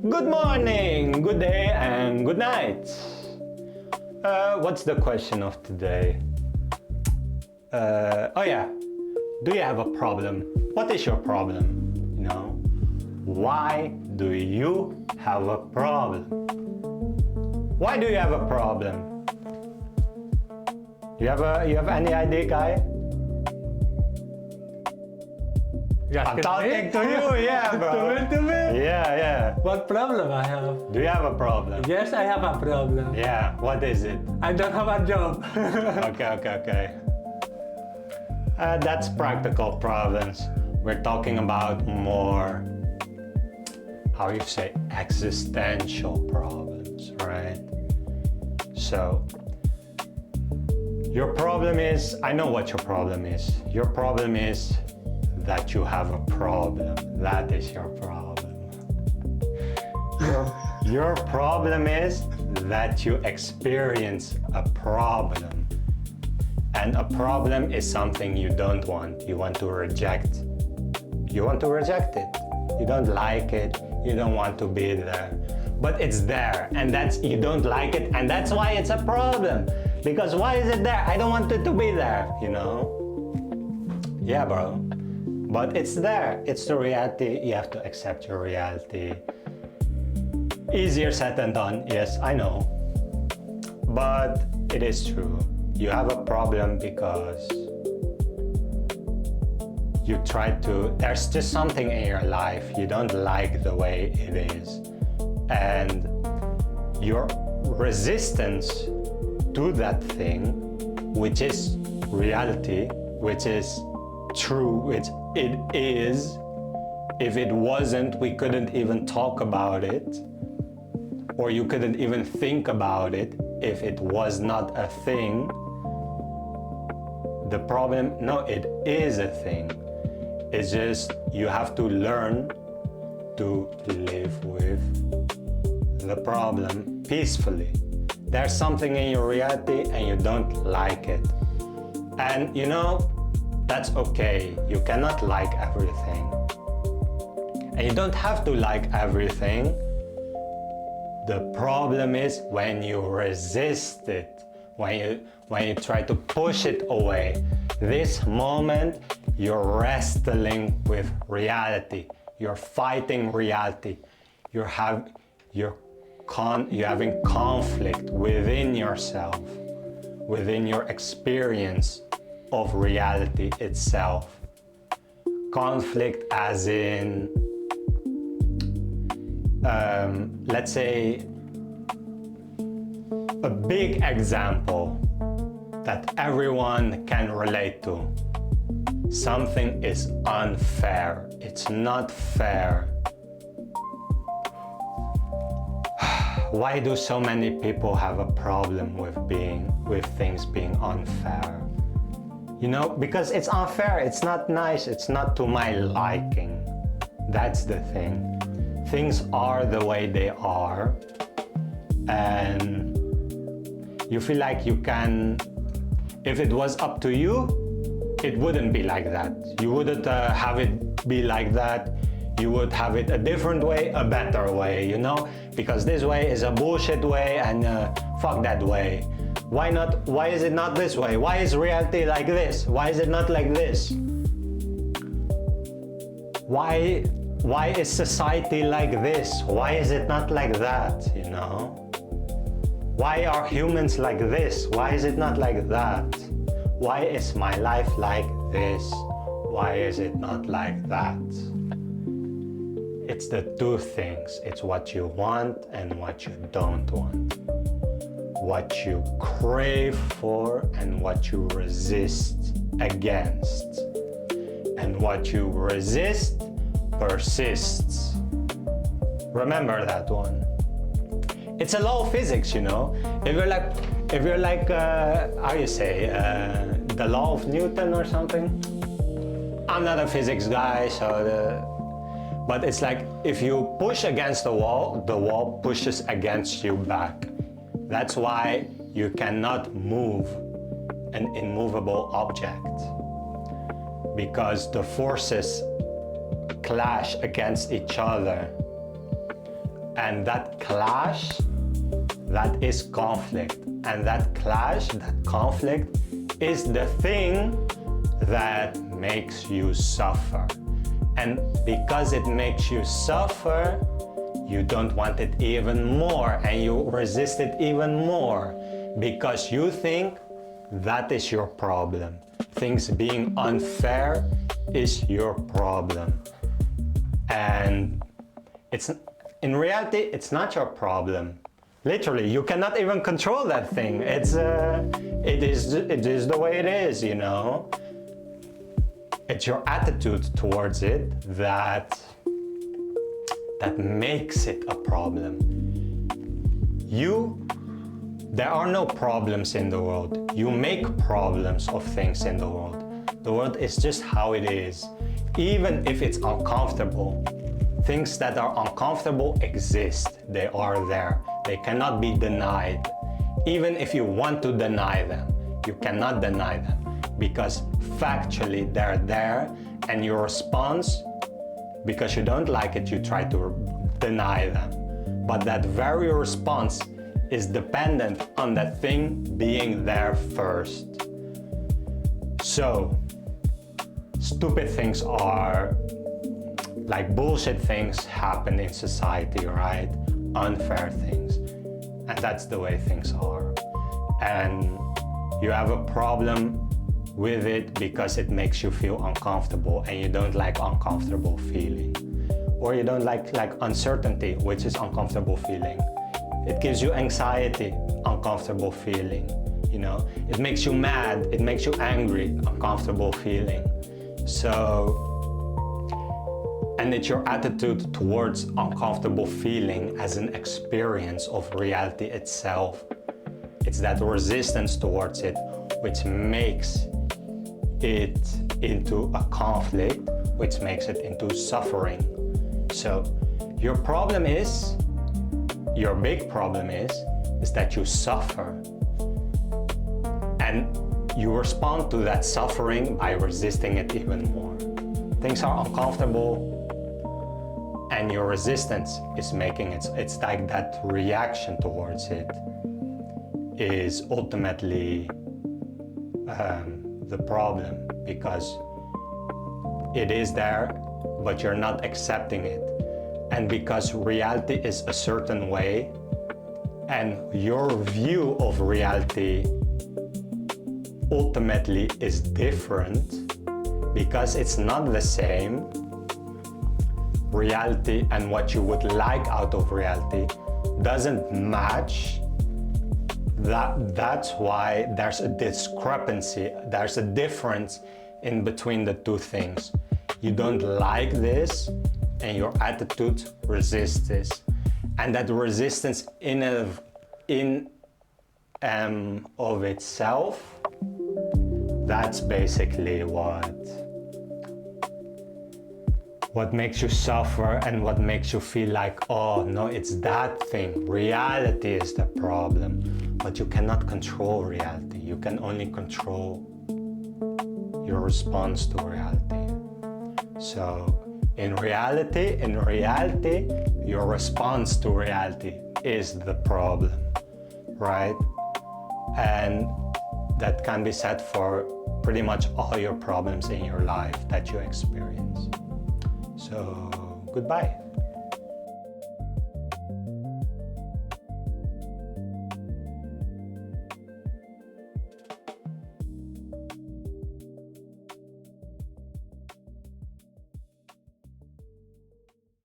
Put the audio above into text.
Good morning, good day, and good night. What's the question of today? Oh yeah, do you have a problem? What is your problem? You know, why do you have a problem? Why do you have a problem? You have any idea, guy? I'm talking to you, yeah, bro. To me? Yeah. What problem I have? Do you have a problem? Yes, I have a problem. Yeah, what is it? I don't have a job. Okay. That's practical problems. We're talking about more, how you say, existential problems, right? So, your problem is, I know what your problem is. Your problem is that you have a problem. That is your problem. Your problem is that you experience a problem. And a problem is something you don't want. You want to reject. You want to reject it. You don't like it. You don't want to be there. But it's there, and that's, you don't like it, and that's why it's a problem. Because why is it there? I don't want it to be there, you know? Yeah, bro. But it's there. It's the reality. You have to accept your reality. Easier said than done. Yes, I know. But it is true. You have a problem because you try to, there's just something in your life you don't like the way it is. And your resistance to that thing, which is reality, which is true, which it is. If it wasn't, we couldn't even talk about it, or you couldn't even think about it if it was not a thing. The problem, no, it is a thing. It's just you have to learn to live with the problem peacefully. There's something in your reality and you don't like it. And you know, that's okay. You cannot like everything. And you don't have to like everything. The problem is when you resist it, when you try to push it away. This moment, you're wrestling with reality. You're fighting reality. You're having conflict within yourself, within your experience of reality itself. Conflict as in, let's say, a big example that everyone can relate to. Something is unfair. It's not fair. Why do so many people have a problem with things being unfair? You know, because it's unfair, it's not nice, it's not to my liking. That's the thing. Things are the way they are, and you feel like you can, if it was up to you, it wouldn't be like that. You wouldn't have it be like that. You would have it a different way, a better way, you know? Because this way is a bullshit way, and fuck that way. Why not? Why is it not this way? Why is reality like this? Why is it not like this? Why is society like this? Why is it not like that, you know? Why are humans like this? Why is it not like that? Why is my life like this? Why is it not like that? It's the two things. It's what you want and what you don't want. What you crave for and what you resist against. And what you resist persists. Remember that one. It's a law of physics, you know. If you're like, how you say, the law of Newton or something. I'm not a physics guy, but it's like if you push against the wall pushes against you back. That's why you cannot move an immovable object, because the forces clash against each other. And that clash, that is conflict. And that clash, that conflict, is the thing that makes you suffer. And because it makes you suffer, you don't want it even more and you resist it even more because you think that is your problem. Things being unfair is your problem. And in reality, it's not your problem. Literally, you cannot even control that thing. It is the way it is, you know. It's your attitude towards it that makes it a problem. There are no problems in the world. You make problems of things in the world. The world is just how it is. Even if it's uncomfortable, things that are uncomfortable exist. They are there. They cannot be denied. Even if you want to deny them, you cannot deny them because factually they're there, and your response, because you don't like it, you try to deny them. But that very response is dependent on that thing being there first. So, stupid things are like bullshit things happen in society, right? Unfair things. And that's the way things are. And you have a problem with it because it makes you feel uncomfortable and you don't like uncomfortable feeling. Or you don't like uncertainty, which is uncomfortable feeling. It gives you anxiety, uncomfortable feeling. You know, it makes you mad, it makes you angry, uncomfortable feeling. So, and it's your attitude towards uncomfortable feeling as an experience of reality itself. It's that resistance towards it which makes it into a conflict, which makes it into suffering. So your problem is, your big problem is that you suffer. And you respond to that suffering by resisting it even more. Things are uncomfortable and your resistance is making it, it's like that reaction towards it is ultimately the problem, because it is there, but you're not accepting it. And because reality is a certain way, and your view of reality ultimately is different, because it's not the same, reality and what you would like out of reality doesn't match. That's why there's a discrepancy, there's a difference in between the two things. You don't like this and your attitude resists this. And that resistance in of itself, that's basically what makes you suffer and what makes you feel like, oh no, it's that thing. Reality is the problem. But you cannot control reality. You can only control your response to reality. So in reality, your response to reality is the problem, right? And that can be said for pretty much all your problems in your life that you experience. So, goodbye.